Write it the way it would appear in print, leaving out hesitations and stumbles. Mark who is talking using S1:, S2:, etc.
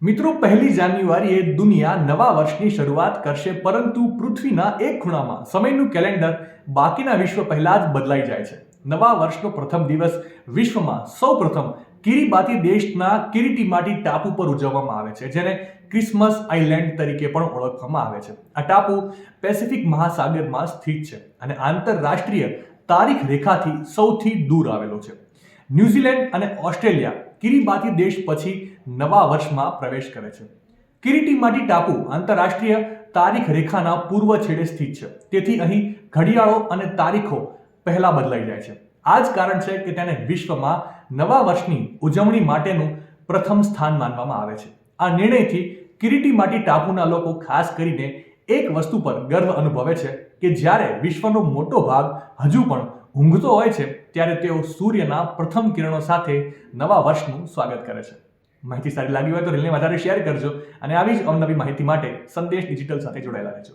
S1: મિત્રો, 1 જાન્યુઆરીએ દુનિયા નવા વર્ષની શરૂઆત કરશે, પરંતુ પૃથ્વીના એક ખૂણામાં સમયનું કેલેન્ડર બાકીના વિશ્વ પહેલા જ બદલાઈ જાય છે. નવા વર્ષનો પ્રથમ દિવસ વિશ્વમાં સૌપ્રથમ કિરિબાતી દેશના કિરીટીમાટી ટાપુ પર ઉજવવામાં આવે છે, જેને ક્રિસમસ આઇલેન્ડ તરીકે પણ ઓળખવામાં આવે છે. આ ટાપુ પેસિફિક મહાસાગરમાં સ્થિત છે અને આંતરરાષ્ટ્રીય તારીખ રેખાથી સૌથી દૂર આવેલો છે. ન્યૂઝીલેન્ડ અને ઓસ્ટ્રેલિયા કિરિબાતી દેશ પછી નવા વર્ષમાં પ્રવેશ કરે છે. કિરીટીમાટી ટાપુ આંતરરાષ્ટ્રીય તારીખ રેખાના પૂર્વ છેડે સ્થિત છે, તેથી અહીં ઘડિયાળો અને તારીખો પહેલા બદલાઈ જાય છે. આ જ કારણ છે કે તેને વિશ્વમાં નવા વર્ષની ઉજવણી માટેનું પ્રથમ સ્થાન માનવામાં આવે છે. આ નિર્ણયથી કિરીટીમાટી ટાપુના લોકો ખાસ કરીને એક વસ્તુ પર ગર્વ અનુભવે છે કે જ્યારે વિશ્વનો મોટો ભાગ હજુ પણ ઊંઘતો હોય છે, ત્યારે તેઓ સૂર્યના પ્રથમ કિરણો સાથે નવા વર્ષનું સ્વાગત કરે છે. માહિતી સારી લાગી હોય તો રીલને વધારે શેર કરજો અને આવી જ અવનવી માહિતી માટે સંદેશ ડિજિટલ સાથે જોડાયેલા રહેજો.